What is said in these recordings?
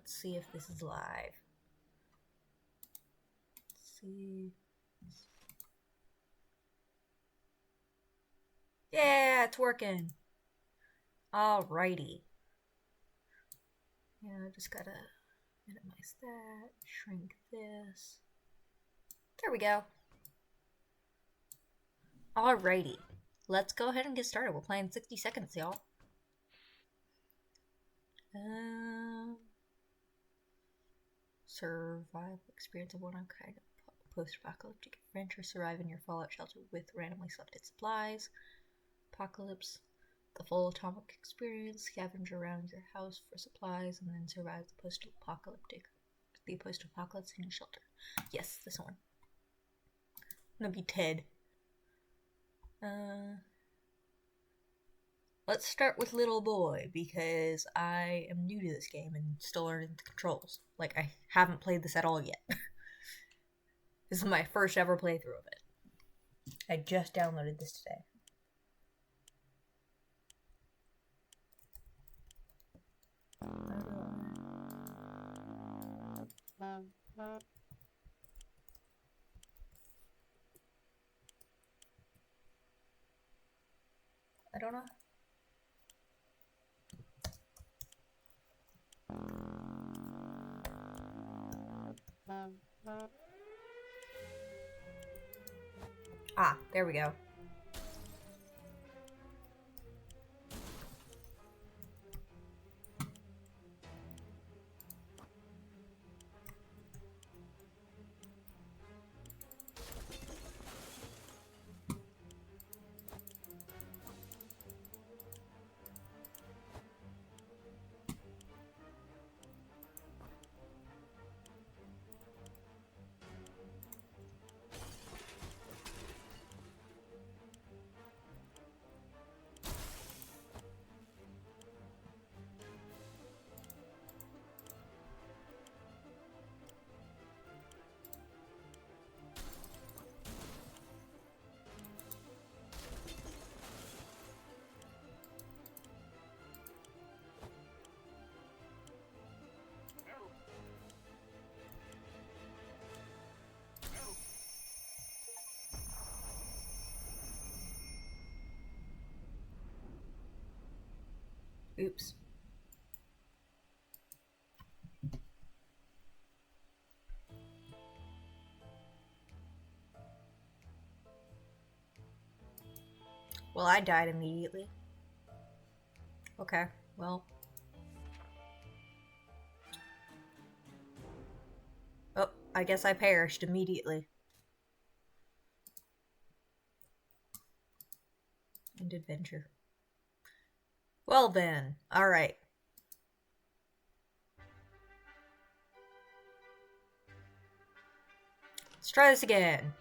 Let's see if this is live. Let's see. Yeah, it's working. Alrighty. Yeah, I just gotta minimize that, shrink this. There we go. Alrighty. Let's go ahead and get started. We're playing 60 seconds, y'all. Survival experience of one kind of post-apocalyptic adventure. Survive in your fallout shelter with randomly selected supplies. Apocalypse. The full atomic experience. Scavenge around your house for supplies and then survive the post-apocalypse in your shelter. Yes, this one. I'm gonna be Ted. Let's start with little boy because I am new to this game and still learning the controls. Like, I haven't played this at all yet. This is my first ever playthrough of it. I just downloaded this today. I don't know. Ah, there we go. Oops. Well, I died immediately. Okay, well. Oh, I guess I perished immediately. End adventure. Well then, alright. Let's try this again.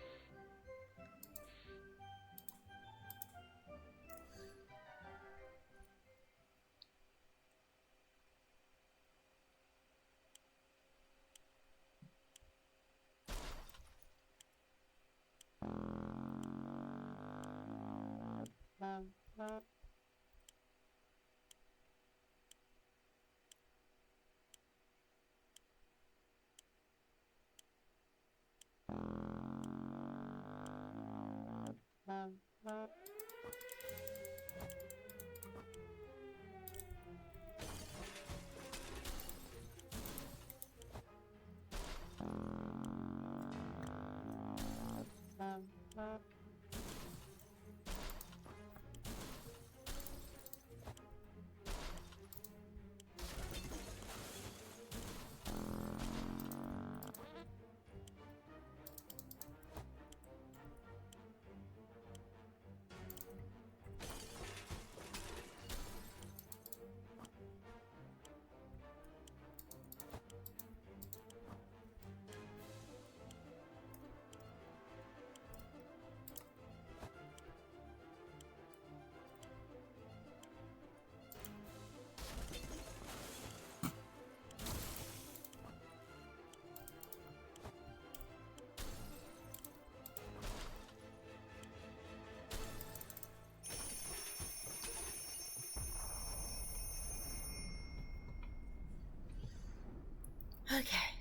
Okay.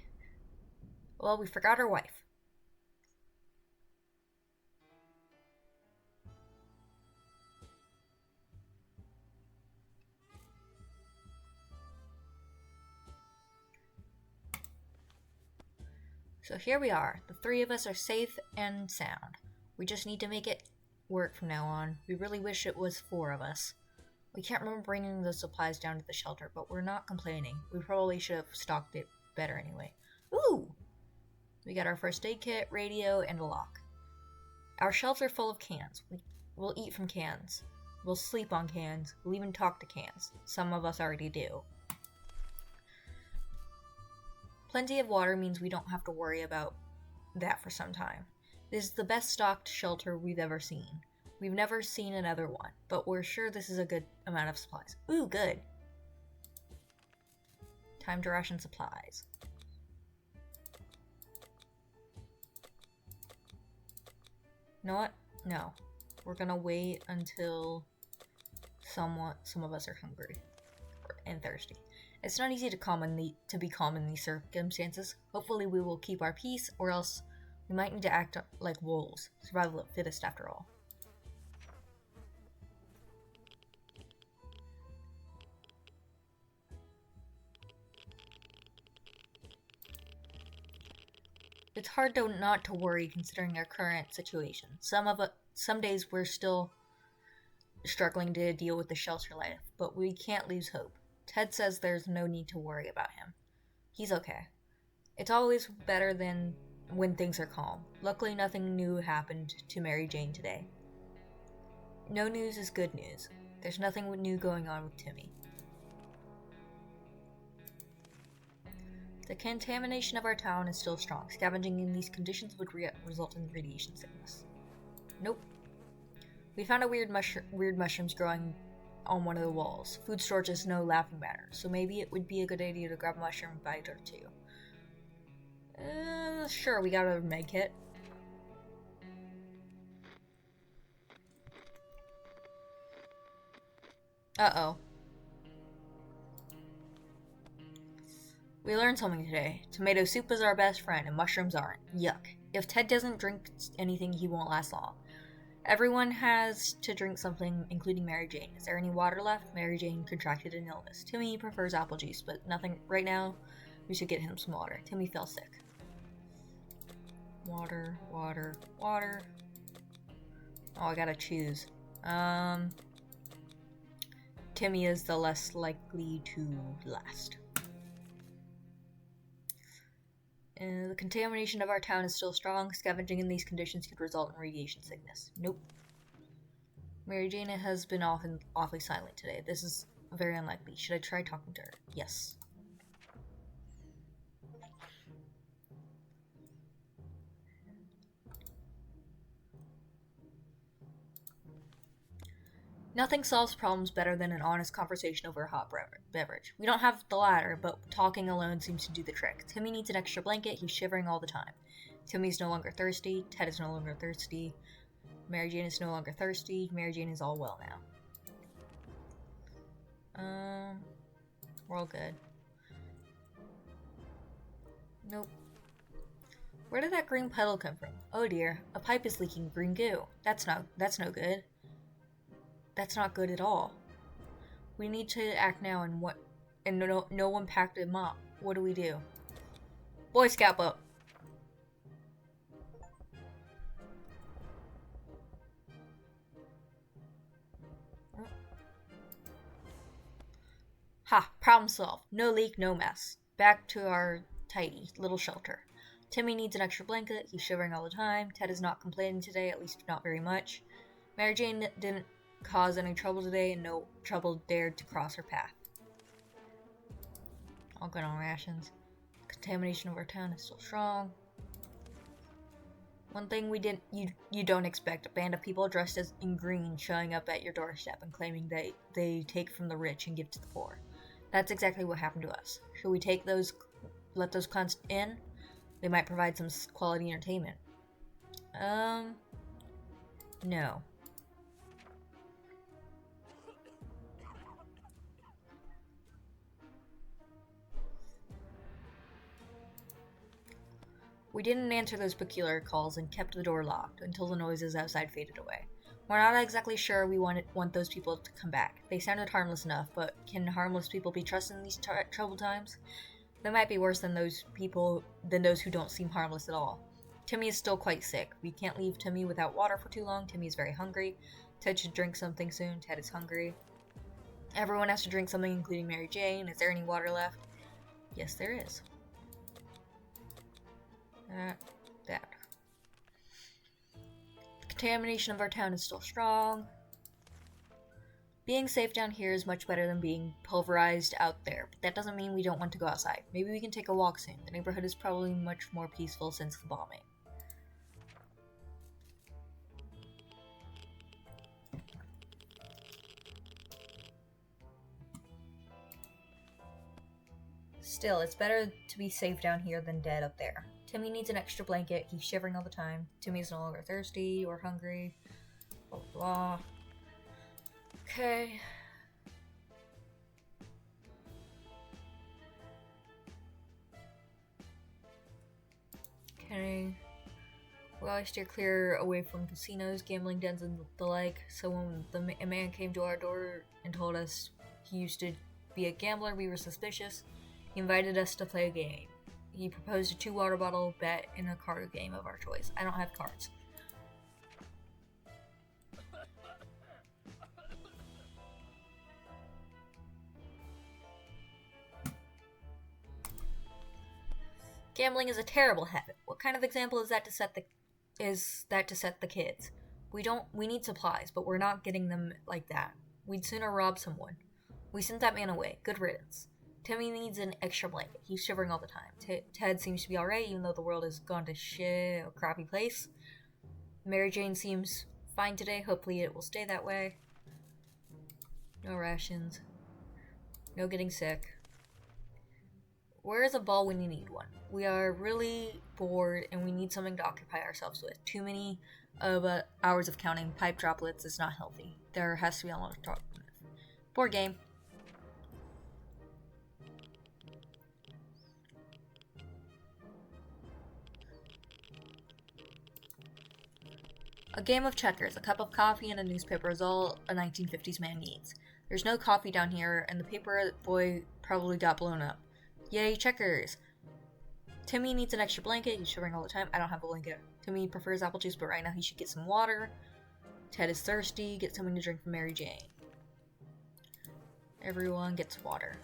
Well, we forgot our wife. So here we are. The three of us are safe and sound. We just need to make it work from now on. We really wish it was four of us. We can't remember bringing the supplies down to the shelter, but we're not complaining. We probably should have stocked it better anyway. Ooh! We got our first aid kit, radio, and a lock. Our shelves are full of cans. We'll eat from cans. We'll sleep on cans. We'll even talk to cans. Some of us already do. Plenty of water means we don't have to worry about that for some time. This is the best stocked shelter we've ever seen. We've never seen another one, but we're sure this is a good amount of supplies. Ooh, good. Time to ration supplies. You know what? No. We're gonna wait until some of us are hungry and thirsty. It's not easy to be calm in these circumstances. Hopefully we will keep our peace, or else we might need to act like wolves. Survival of the fittest, after all. It's hard not to worry considering our current situation. Some days we're still struggling to deal with the shelter life, but we can't lose hope. Ted says there's no need to worry about him. He's okay. It's always better than when things are calm. Luckily, nothing new happened to Mary Jane today. No news is good news. There's nothing new going on with Timmy. The contamination of our town is still strong. Scavenging in these conditions would result in radiation sickness. Nope. We found a weird mushrooms growing on one of the walls. Food storage is no laughing matter, so maybe it would be a good idea to grab a mushroom bite or two. Sure, we got a med kit. Uh-oh. We learned something today. Tomato soup is our best friend, and mushrooms aren't. Yuck. If Ted doesn't drink anything, he won't last long. Everyone has to drink something, including Mary Jane. Is there any water left? Mary Jane contracted an illness. Timmy prefers apple juice, but nothing right now. We should get him some water. Timmy fell sick. Water, water, water. Oh, I gotta choose. Timmy is the less likely to last. The contamination of our town is still strong. Scavenging in these conditions could result in radiation sickness. Nope. Mary Jane has been awfully silent today. This is very unlikely. Should I try talking to her? Yes. Nothing solves problems better than an honest conversation over a hot beverage. We don't have the latter, but talking alone seems to do the trick. Timmy needs an extra blanket. He's shivering all the time. Timmy's no longer thirsty. Ted is no longer thirsty. Mary Jane is no longer thirsty. Mary Jane is all well now. We're all good. Nope. Where did that green puddle come from? Oh dear, a pipe is leaking green goo. That's no good. That's not good at all. We need to act now, and no one packed him up. What do we do? Boy Scout boat. Ha! Problem solved. No leak, no mess. Back to our tidy little shelter. Timmy needs an extra blanket. He's shivering all the time. Ted is not complaining today, at least not very much. Mary Jane didn't cause any trouble today, and no trouble dared to cross her path. All good on rations. Contamination of our town is still strong. One thing you don't expect: a band of people dressed in green showing up at your doorstep and claiming they take from the rich and give to the poor. That's exactly what happened to us. Should we let those clowns in? They might provide some quality entertainment. No. We didn't answer those peculiar calls and kept the door locked until the noises outside faded away. We're not exactly sure we want those people to come back. They sounded harmless enough, but can harmless people be trusted in these troubled times? They might be worse than those who don't seem harmless at all. Timmy is still quite sick. We can't leave Timmy without water for too long. Timmy is very hungry. Ted should drink something soon. Ted is hungry. Everyone has to drink something, including Mary Jane. Is there any water left? Yes, there is. That. The contamination of our town is still strong. Being safe down here is much better than being pulverized out there, but that doesn't mean we don't want to go outside. Maybe we can take a walk soon. The neighborhood is probably much more peaceful since the bombing. Still, it's better to be safe down here than dead up there. Timmy needs an extra blanket. He's shivering all the time. Timmy is no longer thirsty or hungry. Blah, blah, blah. Okay. Well, I steer clear away from casinos, gambling dens, and the like. So when a man came to our door and told us he used to be a gambler, we were suspicious. He invited us to play a game. He proposed a 2 water bottle bet in a card game of our choice. I don't have cards. Gambling is a terrible habit. What kind of example is that to set the kids? We need supplies, but we're not getting them like that. We'd sooner rob someone. We sent that man away. Good riddance. Timmy needs an extra blanket. He's shivering all the time. Ted seems to be alright, even though the world has gone to shit, a crappy place. Mary Jane seems fine today. Hopefully it will stay that way. No rations. No getting sick. Where is a ball when you need one? We are really bored and we need something to occupy ourselves with. Too many hours of counting pipe droplets is not healthy. There has to be a lot of talk. Board game. A game of checkers, a cup of coffee, and a newspaper is all a 1950s man needs. There's no coffee down here, and the paper boy probably got blown up. Yay, checkers! Timmy needs an extra blanket. He's shivering all the time. I don't have a blanket. Timmy prefers apple juice, but right now he should get some water. Ted is thirsty. Get something to drink from Mary Jane. Everyone gets water.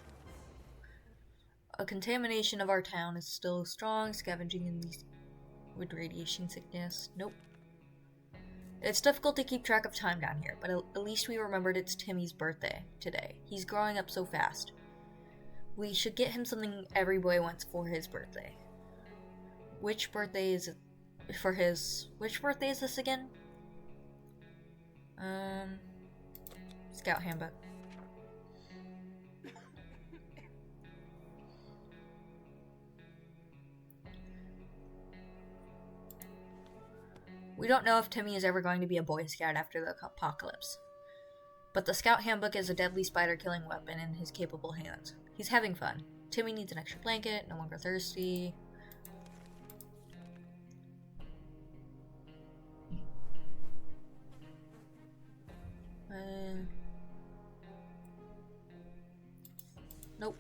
A contamination of our town is still strong. Scavenging in these with radiation sickness. Nope. It's difficult to keep track of time down here, but at least we remembered it's Timmy's birthday today. He's growing up so fast. We should get him something every boy wants for his birthday. Which birthday is this again? Scout handbook. We don't know if Timmy is ever going to be a Boy Scout after the apocalypse. But the Scout Handbook is a deadly spider-killing weapon in his capable hands. He's having fun. Timmy needs an extra blanket, no longer thirsty. Nope.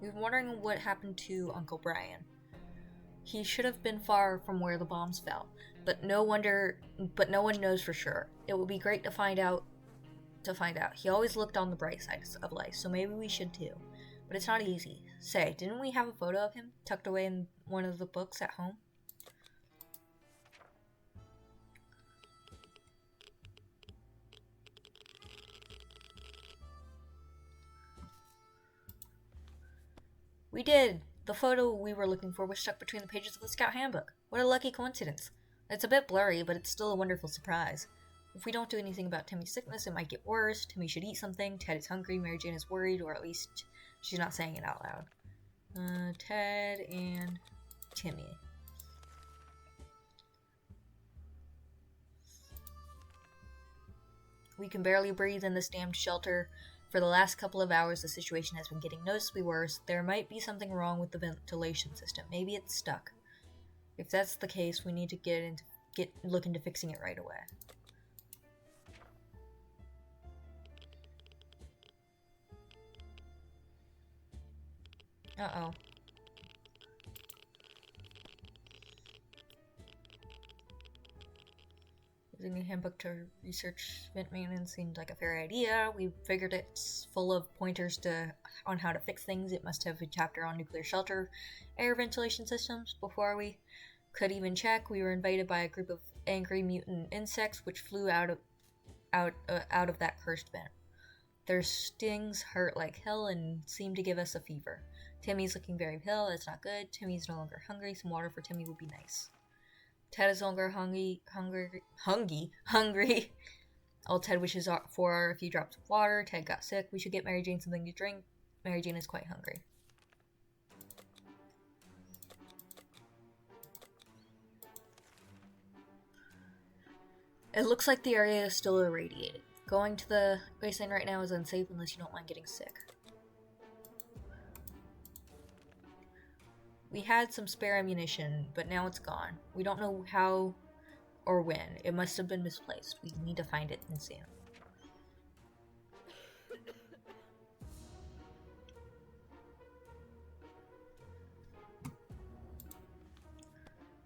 We've been wondering what happened to Uncle Brian. He should have been far from where the bombs fell, but no one knows for sure. It would be great to find out. He always looked on the bright side of life, so maybe we should too. But it's not easy. Say, didn't we have a photo of him tucked away in one of the books at home? We did! The photo we were looking for was stuck between the pages of the Scout Handbook. What a lucky coincidence. It's a bit blurry, but it's still a wonderful surprise. If we don't do anything about Timmy's sickness, it might get worse. Timmy should eat something. Ted is hungry. Mary Jane is worried, or at least she's not saying it out loud. Ted and Timmy. We can barely breathe in this damned shelter. For the last couple of hours, the situation has been getting noticeably worse. There might be something wrong with the ventilation system. Maybe it's stuck. If that's the case, we need to look into fixing it right away. Uh-oh. Using a handbook to research vent maintenance seemed like a fair idea. We figured it's full of pointers on how to fix things. It must have a chapter on nuclear shelter, air ventilation systems. Before we could even check, we were invaded by a group of angry mutant insects which flew out of that cursed vent. Their stings hurt like hell and seemed to give us a fever. Timmy's looking very pale. That's not good. Timmy's no longer hungry. Some water for Timmy would be nice. Ted is no longer hungry. All Ted wishes for are a few drops of water. Ted got sick. We should get Mary Jane something to drink. Mary Jane is quite hungry. It looks like the area is still irradiated. Going to the wasteland right now is unsafe unless you don't mind getting sick. We had some spare ammunition, but now it's gone. We don't know how or when. It must have been misplaced. We need to find it and soon.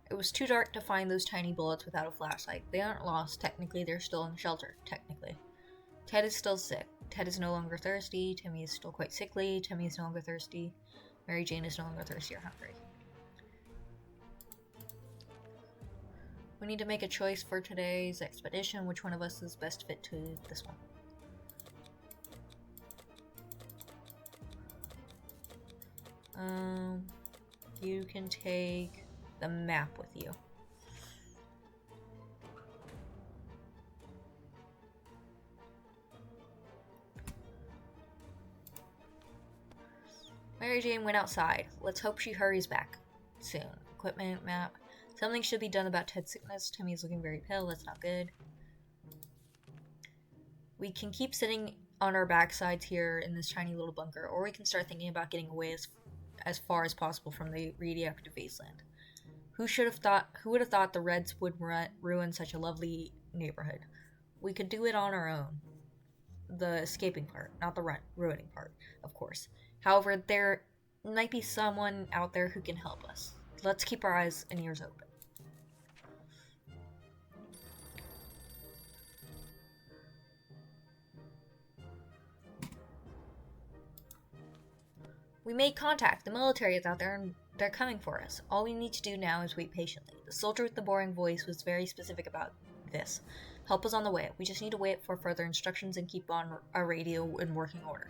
It was too dark to find those tiny bullets without a flashlight. They aren't lost. Technically, they're still in the shelter. Technically. Ted is still sick. Ted is no longer thirsty. Timmy is still quite sickly. Timmy is no longer thirsty. Mary Jane is no longer thirsty or hungry. We need to make a choice for today's expedition. Which one of us is best fit to this one? You can take the map with you. Mary Jane went outside. Let's hope she hurries back soon. Equipment, map. Something should be done about Ted's sickness. Timmy's looking very pale. That's not good. We can keep sitting on our backsides here in this tiny little bunker, or we can start thinking about getting away as far as possible from the radioactive wasteland. Who would have thought the Reds would ruin such a lovely neighborhood? We could do it on our own. The escaping part, not the ruining part, of course. However, there might be someone out there who can help us. Let's keep our eyes and ears open. We made contact. The military is out there and they're coming for us. All we need to do now is wait patiently. The soldier with the boring voice was very specific about this. Help is on the way. We just need to wait for further instructions and keep on our radio in working order.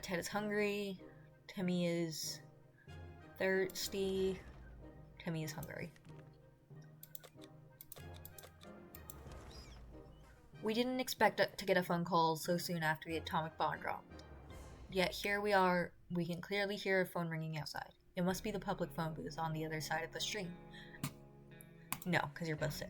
Ted is hungry. Timmy is thirsty. Timmy is hungry. We didn't expect to get a phone call so soon after the atomic bomb dropped. Yet here we are. We can clearly hear a phone ringing outside. It must be the public phone booth on the other side of the street. No, because you're both sick.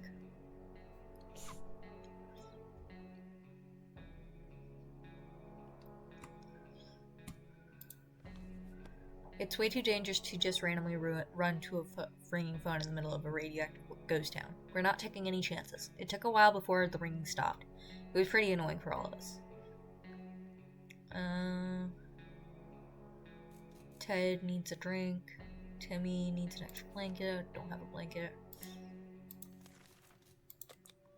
It's way too dangerous to just randomly run to a ringing phone in the middle of a radioactive ghost town. We're not taking any chances. It took a while before the ringing stopped. It was pretty annoying for all of us. Ted needs a drink. Timmy needs an extra blanket. Don't have a blanket.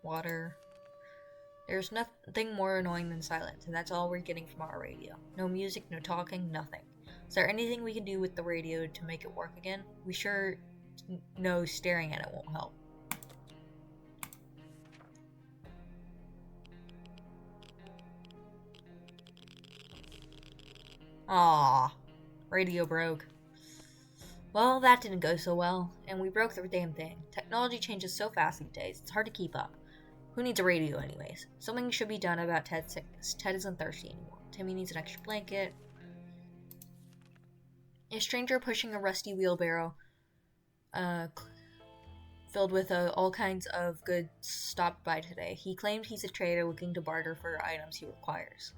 Water. There's nothing more annoying than silence, and that's all we're getting from our radio. No music, no talking, nothing. Is there anything we can do with the radio to make it work again? We sure know staring at it won't help. Ah, radio broke. Well, that didn't go so well, and we broke the damn thing. Technology changes so fast these days, it's hard to keep up. Who needs a radio anyways? Something should be done about Ted's sickness. Ted isn't thirsty anymore. Timmy needs an extra blanket. A stranger pushing a rusty wheelbarrow filled with all kinds of goods stopped by today. He claimed he's a trader looking to barter for items he requires.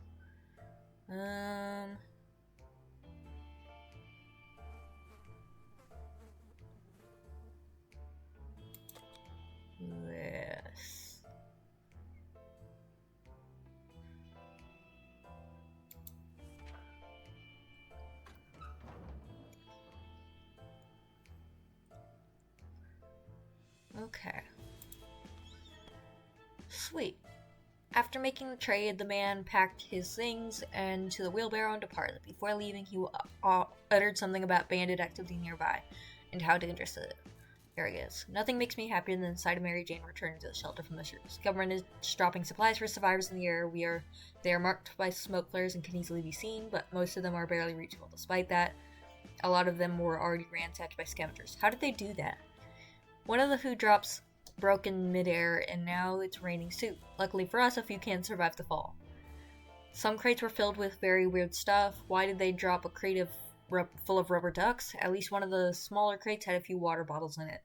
Sweet. After making the trade, the man packed his things into the wheelbarrow and departed. Before leaving, he uttered something about bandit activity nearby and how dangerous the area is. Nothing makes me happier than the sight of Mary Jane returning to the shelter from the troops. Government is dropping supplies for survivors in the air. They are marked by smoke flares and can easily be seen, but most of them are barely reachable. Despite that, a lot of them were already ransacked by scavengers. How did they do that? One of the food drops broke in midair, and now it's raining soup. Luckily for us, a few cans survived the fall. Some crates were filled with very weird stuff. Why did they drop a crate full of rubber ducks? At least one of the smaller crates had a few water bottles in it.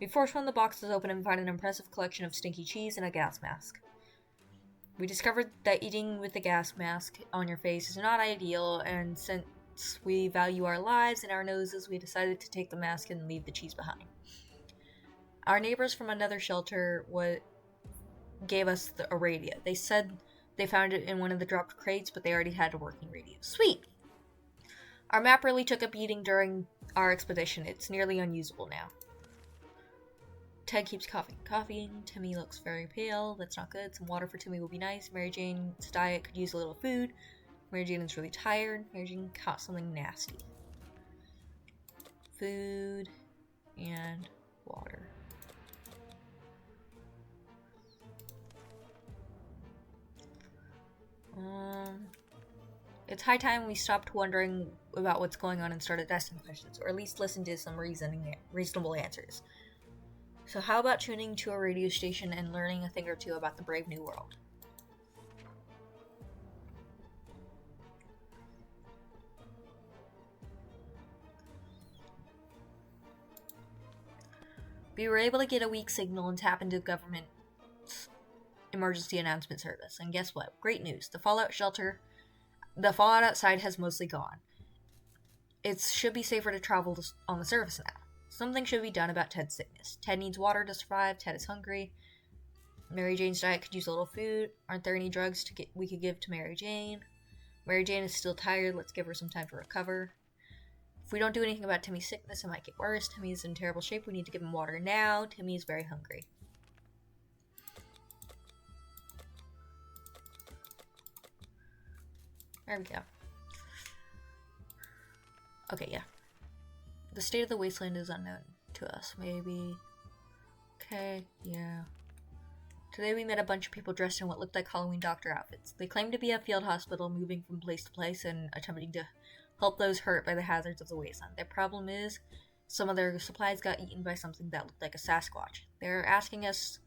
We forced one of the boxes open and found an impressive collection of stinky cheese and a gas mask. We discovered that eating with a gas mask on your face is not ideal, and since we value our lives and our noses, we decided to take the mask and leave the cheese behind. Our neighbors from another shelter gave us a radio. They said they found it in one of the dropped crates, but they already had a working radio. Sweet! Our map really took a beating during our expedition. It's nearly unusable now. Ted keeps coughing. Timmy looks very pale. That's not good. Some water for Timmy will be nice. Mary Jane's diet could use a little food. Mary Jane is really tired. Mary Jane caught something nasty. Food and water. It's high time we stopped wondering about what's going on and started asking questions, or at least listened to some reasonable answers. So how about tuning to a radio station and learning a thing or two about the brave new world? We were able to get a weak signal and tap into government's emergency announcement service. And guess what? Great news. The fallout outside has mostly gone. It should be safer to travel on the surface now. Something should be done about Ted's sickness. Ted needs water to survive. Ted is hungry. Mary Jane's diet could use a little food. Aren't there any drugs we could give to Mary Jane? Mary Jane is still tired. Let's give her some time to recover. If we don't do anything about Timmy's sickness, it might get worse. Timmy is in terrible shape. We need to give him water now. Timmy is very hungry. There we go. Okay, yeah. The state of the wasteland is unknown to us. Maybe. Okay, yeah. Today we met a bunch of people dressed in what looked like Halloween doctor outfits. They claimed to be a field hospital moving from place to place and attempting to help those hurt by the hazards of the wasteland. Their problem is some of their supplies got eaten by something that looked like a Sasquatch. They're asking us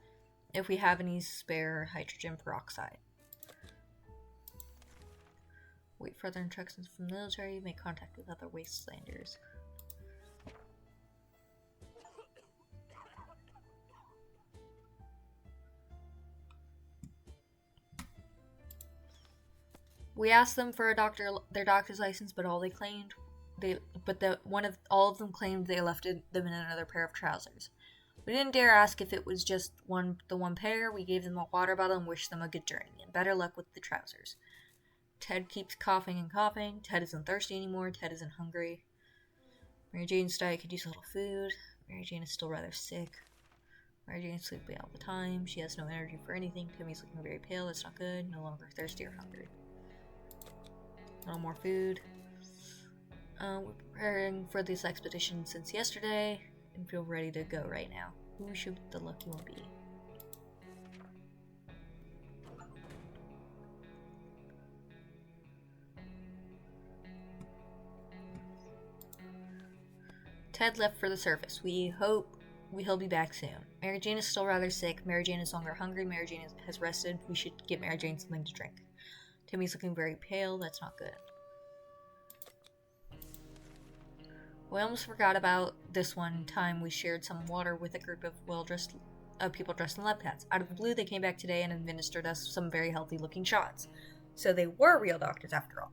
if we have any spare hydrogen peroxide. Wait for further instructions from the military. Make contact with other wastelanders. We asked them for their doctor's license, but all of them claimed they left them in another pair of trousers. We didn't dare ask if it was just the one pair. We gave them a water bottle and wished them a good journey, and better luck with the trousers. Ted keeps coughing and coughing. Ted isn't thirsty anymore. Ted isn't hungry. Mary Jane's diet could use a little food. Mary Jane is still rather sick. Mary Jane's sleepy all the time. She has no energy for anything. Timmy's looking very pale. That's not good. No longer thirsty or hungry. A little more food. We're preparing for this expedition since yesterday and feel ready to go right now. Who should the lucky one be? Ted left for the surface. We hope he'll be back soon. Mary Jane is still rather sick. Mary Jane is no longer hungry. Mary Jane has rested. We should get Mary Jane something to drink. Timmy's looking very pale. That's not good. We almost forgot about this one time we shared some water with a group of people dressed in lab coats. Out of the blue, they came back today and administered us some very healthy-looking shots. So they were real doctors after all.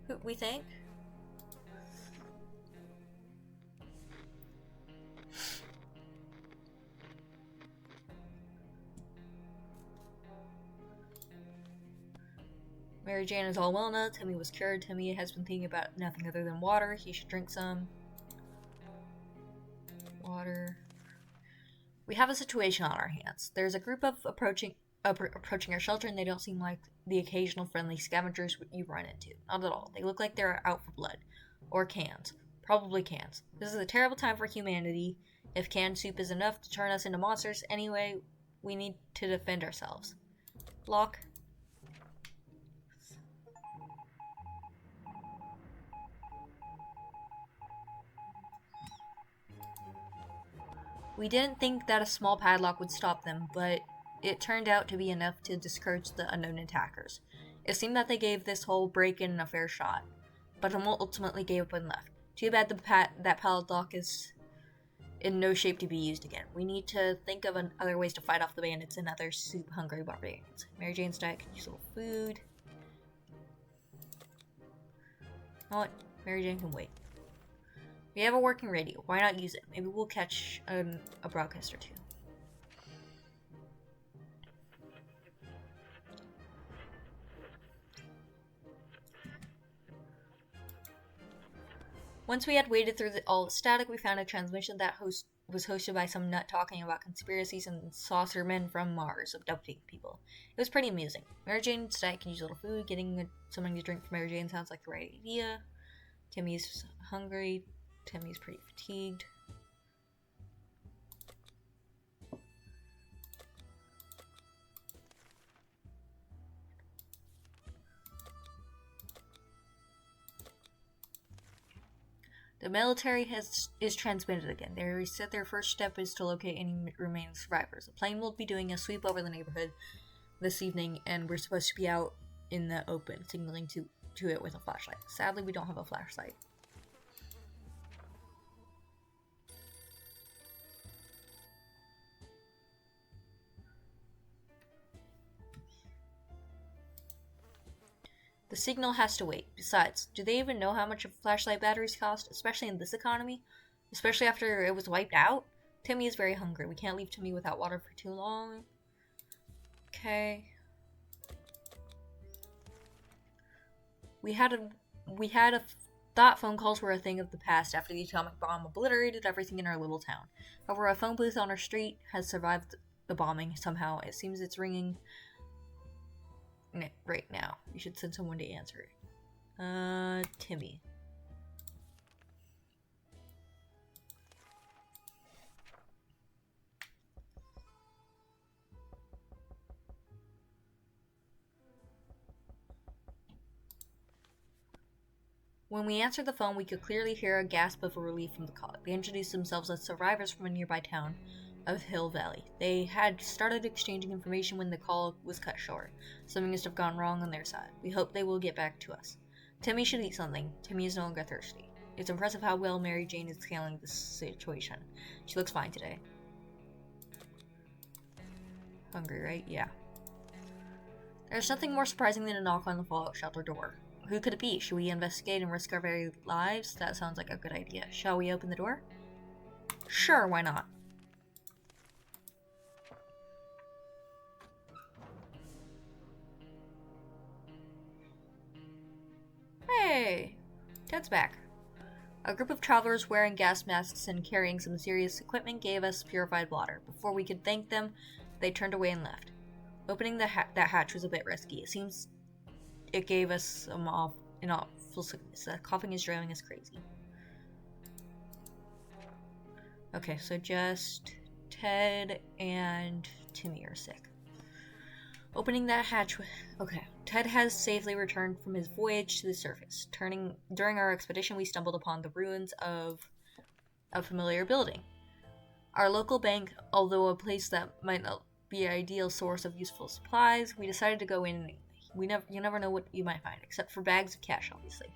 Who we think? Mary Jane is all well now. Timmy was cured. Timmy has been thinking about nothing other than water. He should drink some. Water. We have a situation on our hands. There's a group of approaching approaching our shelter, and they don't seem like the occasional friendly scavengers you run into. Not at all. They look like they're out for blood. Or cans. Probably cans. This is a terrible time for humanity. If canned soup is enough to turn us into monsters anyway, we need to defend ourselves. Lock. We didn't think that a small padlock would stop them, but it turned out to be enough to discourage the unknown attackers. It seemed that they gave this whole break-in a fair shot, but ultimately gave up and left. Too bad that padlock is in no shape to be used again. We need to think of other ways to fight off the bandits and other soup-hungry barbarians. Mary Jane's diet can use a little food. You know what? Mary Jane can wait. We have a working radio. Why not use it? Maybe we'll catch a broadcast or two. Once we had waded through all the static, we found a transmission that was hosted by some nut talking about conspiracies and saucer men from Mars abducting people. It was pretty amusing. Mary Jane's diet can use a little food. Getting something to drink for Mary Jane sounds like the right idea. Timmy's hungry. Timmy's pretty fatigued. The military is transmitted again. They said their first step is to locate any remaining survivors. The plane will be doing a sweep over the neighborhood this evening, and we're supposed to be out in the open, signaling to it with a flashlight. Sadly, we don't have a flashlight. The signal has to wait. Besides, do they even know how much flashlight batteries cost, especially in this economy? Especially after it was wiped out? Timmy is very hungry. We can't leave Timmy without water for too long. Okay. We had a thought phone calls were a thing of the past after the atomic bomb obliterated everything in our little town. However, a phone booth on our street has survived the bombing somehow. It seems it's ringing right now. We should send someone to answer it. Timmy. When we answered the phone, we could clearly hear a gasp of relief from the caller. They introduced themselves as survivors from a nearby town of Hill Valley. They had started exchanging information when the call was cut short. Something must have gone wrong on their side. We hope they will get back to us. Timmy should eat something. Timmy is no longer thirsty. It's impressive how well Mary Jane is handling this situation. She looks fine today. Hungry, right? Yeah. There's nothing more surprising than a knock on the fallout shelter door. Who could it be? Should we investigate and risk our very lives? That sounds like a good idea. Shall we open the door? Sure, why not? Hey! Ted's back. A group of travelers wearing gas masks and carrying some serious equipment gave us purified water. Before we could thank them, they turned away and left. Opening that hatch was a bit risky. It seems it gave us some awful sickness. Coughing is draining us crazy. Okay, so just Ted and Timmy are sick. Opening that hatch. Okay, Ted has safely returned from his voyage to the surface. During our expedition, we stumbled upon the ruins of a familiar building. Our local bank, although a place that might not be an ideal source of useful supplies, we decided to go in. You never know what you might find, except for bags of cash, obviously.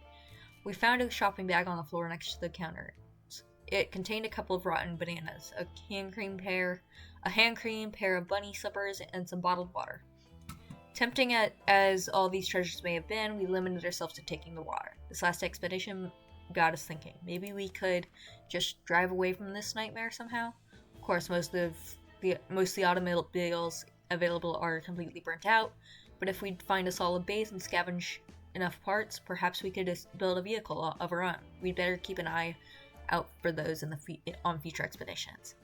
We found a shopping bag on the floor next to the counter. It contained a couple of rotten bananas, a hand cream, pair of bunny slippers, and some bottled water. Tempting as all these treasures may have been, we limited ourselves to taking the water. This last expedition got us thinking. Maybe we could just drive away from this nightmare somehow? Of course, most of the automobiles available are completely burnt out, but if we find a solid base and scavenge enough parts, perhaps we could just build a vehicle of our own. We'd better keep an eye out for those on future expeditions.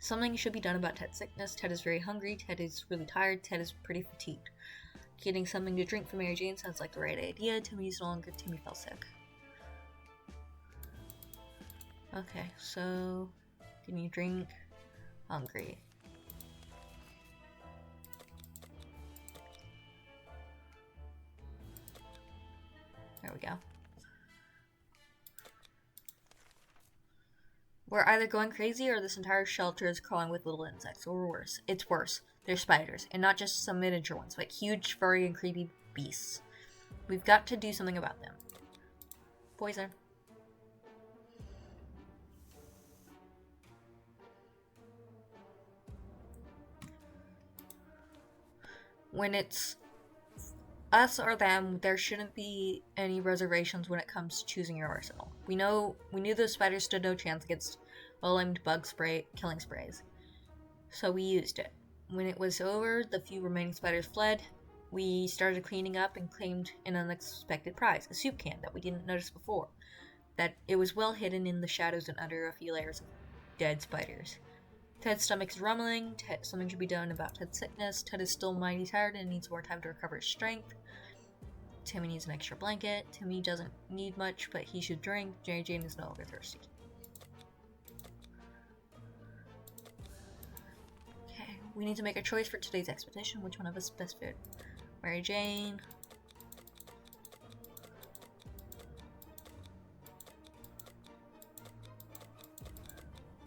Something should be done about Ted's sickness. Ted is very hungry. Ted is really tired. Ted is pretty fatigued. Getting something to drink for Mary Jane sounds like the right idea. Timmy's no longer. Timmy fell sick. Okay, so can you drink? Hungry. There we go. We're either going crazy or this entire shelter is crawling with little insects, or worse. It's worse. They're spiders, and not just some miniature ones, but huge, furry, and creepy beasts. We've got to do something about them. Poison. When it's us or them, there shouldn't be any reservations when it comes to choosing your arsenal. We knew those spiders stood no chance against well-aimed bug spray killing sprays, so we used it. When it was over, the few remaining spiders fled. We started cleaning up and claimed an unexpected prize, a soup can that we didn't notice before. That it was well hidden in the shadows and under a few layers of dead spiders. Ted's stomach is rumbling. Something should be done about Ted's sickness. Ted is still mighty tired and needs more time to recover his strength. Timmy needs an extra blanket. Timmy doesn't need much, but he should drink. Mary Jane is no longer thirsty. Okay, we need to make a choice for today's expedition. Which one of us best fit? Mary Jane.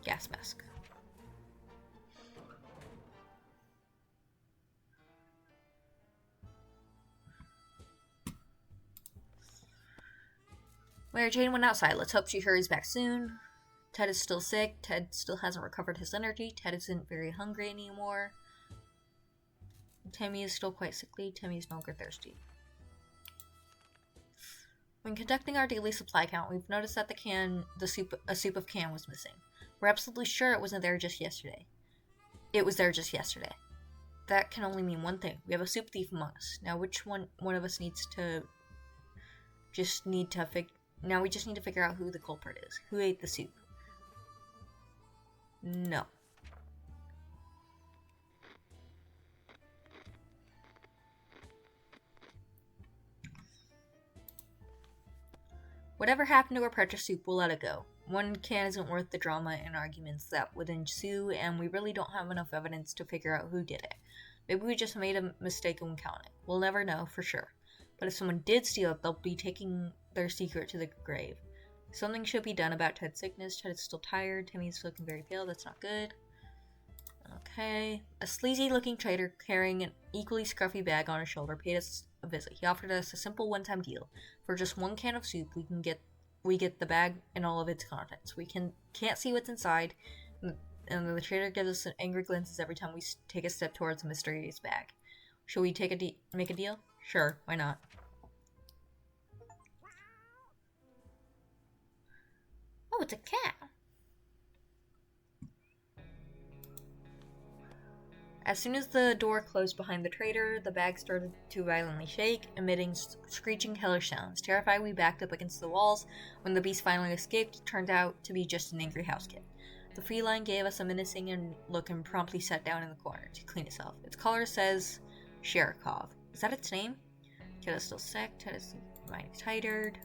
Gas mask. Mary Jane went outside. Let's hope she hurries back soon. Ted is still sick. Ted still hasn't recovered his energy. Ted isn't very hungry anymore. Timmy is still quite sickly. Timmy is no longer thirsty. When conducting our daily supply count, we've noticed that a soup of can was missing. We're absolutely sure it wasn't there just yesterday. It was there just yesterday. That can only mean one thing. We have a soup thief among us. Now, which one of us needs to... Now we just need to figure out who the culprit is. Who ate the soup? No. Whatever happened to our precious soup, we'll let it go. One can isn't worth the drama and arguments that would ensue, and we really don't have enough evidence to figure out who did it. Maybe we just made a mistake when counting. We'll never know for sure. But if someone did steal it, they'll be taking their secret to the grave. Something should be done about Ted's sickness. Ted is still tired. Timmy's looking very pale. That's not good. Okay. A sleazy-looking trader carrying an equally scruffy bag on his shoulder paid us a visit. He offered us a simple one-time deal. For just one can of soup, we get the bag and all of its contents. We can't see what's inside, and the trader gives us an angry glances every time we take a step towards the mysterious bag. Should we make a deal? Sure, why not? Oh, it's a cat. As soon as the door closed behind the trader, the bag started to violently shake, emitting screeching, hellish sounds. Terrified, we backed up against the walls. When the beast finally escaped, it turned out to be just an angry house cat. The feline gave us a menacing look and promptly sat down in the corner to clean itself. Its collar says Sherikov. Is that its name? Ted is still sick. Ted is mighty tired.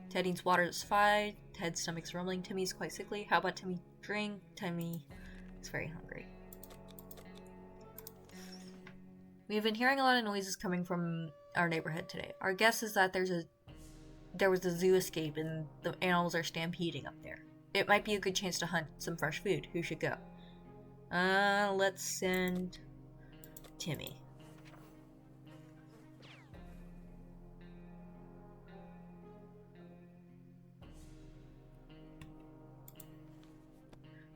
Ted needs water to survive. Ted's stomach's rumbling. Timmy's quite sickly. How about Timmy drink? Timmy is very hungry. We've been hearing a lot of noises coming from our neighborhood today. Our guess is that there was a zoo escape and the animals are stampeding up there. It might be a good chance to hunt some fresh food. Who should go? Let's send Timmy.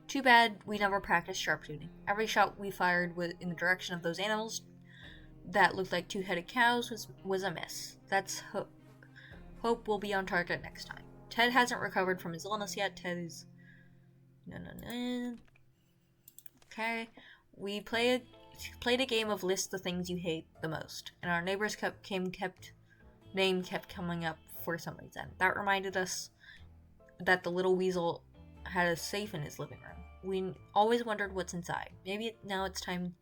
Too bad we never practiced sharpshooting. Every shot we fired in the direction of those animals that looked like two-headed cows was a miss. That's hope we'll be on target next time. Ted hasn't recovered from his illness yet. Ted is... No. Okay. We played a game of list the things you hate the most, and our neighbor's name kept coming up for some reason. That reminded us that the little weasel had a safe in his living room. We always wondered what's inside. Maybe now it's time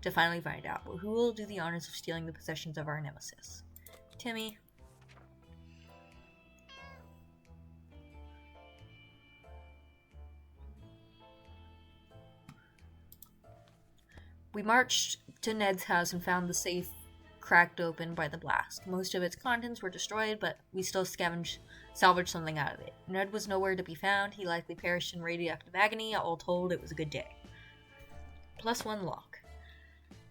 to finally find out. But who will do the honors of stealing the possessions of our nemesis? Timmy. We marched to Ned's house and found the safe cracked open by the blast. Most of its contents were destroyed, but we still salvaged something out of it. Ned was nowhere to be found. He likely perished in radioactive agony. All told, it was a good day. +1 lock.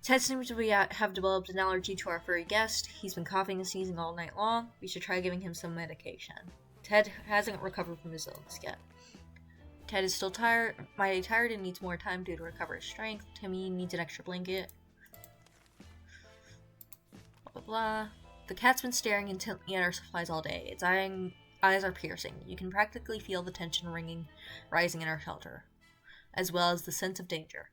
Ted seems to have developed an allergy to our furry guest. He's been coughing and sneezing all night long. We should try giving him some medication. Ted hasn't recovered from his illness yet. Ted is still mighty tired and needs more time to recover his strength. Timmy needs an extra blanket. Blah, blah, blah. The cat's been staring intently at our supplies all day. Its eyes are piercing. You can practically feel the tension rising in our shelter, as well as the sense of danger.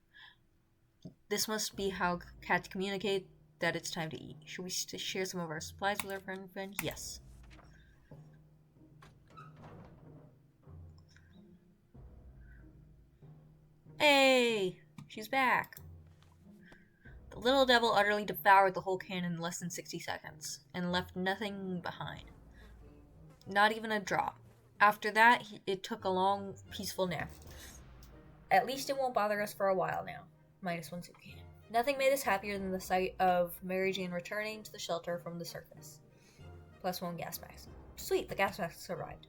This must be how cats communicate that it's time to eat. Should we share some of our supplies with our friend? Yes. Hey! She's back. The little devil utterly devoured the whole can in less than 60 seconds, and left nothing behind. Not even a drop. After that, it took a long, peaceful nap. At least it won't bother us for a while now. -1 soup can. Nothing made us happier than the sight of Mary Jane returning to the shelter from the surface. +1 gas mask. Sweet, the gas masks arrived.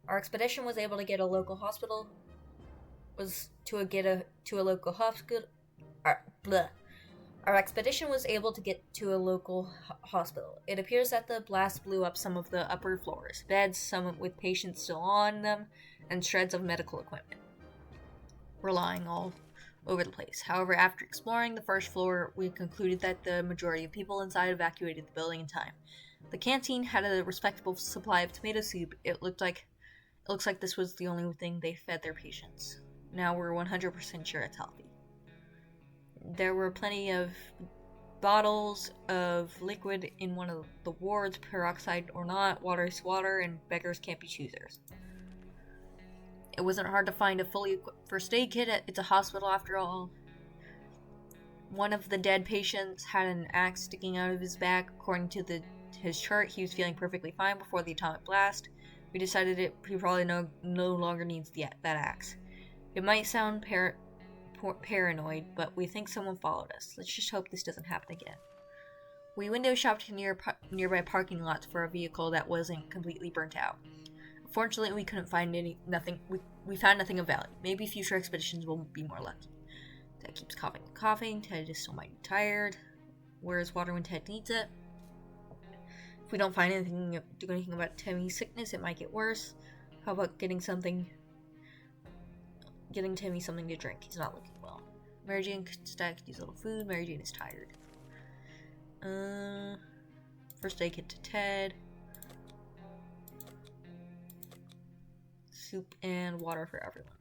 Our expedition was able to get a local hospital. Our expedition was able to get to a local hospital. It appears that the blast blew up some of the upper floors, beds, some with patients still on them, and shreds of medical equipment were lying all over the place. However, after exploring the first floor, we concluded that the majority of people inside evacuated the building in time. The canteen had a respectable supply of tomato soup. It looks like this was the only thing they fed their patients. Now we're 100% sure it's healthy. There were plenty of bottles of liquid in one of the wards, peroxide or not, water is water, and beggars can't be choosers. It wasn't hard to find a fully equipped first aid kit. It's a hospital after all. One of the dead patients had an axe sticking out of his back. According to his chart, he was feeling perfectly fine before the atomic blast. We decided he probably no longer needs that axe. It might sound paranoid, but we think someone followed us. Let's just hope this doesn't happen again. We window shopped nearby parking lots for a vehicle that wasn't completely burnt out. Fortunately, we couldn't find nothing. We found nothing of value. Maybe future expeditions will be more lucky. Ted keeps coughing and coughing. Ted is still mighty tired. Where's water when Ted needs it? If we don't do anything about Timmy's sickness, it might get worse. How about getting Timmy something to drink? He's not looking well. Mary Jane could use a little food. Mary Jane is tired. First aid kit to Ted. Soup and water for everyone.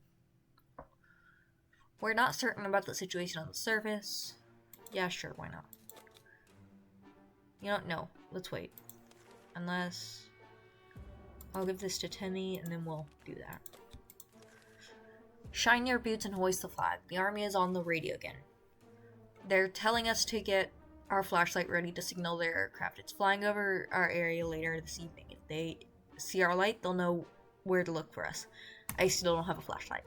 We're not certain about the situation on the surface. Yeah, sure, why not? No, let's wait. Unless I'll give this to Timmy and then we'll do that. Shine your boots and hoist the flag. The army is on the radio again. They're telling us to get our flashlight ready to signal their aircraft. It's flying over our area later this evening. If they see our light, they'll know where to look for us. I still don't have a flashlight.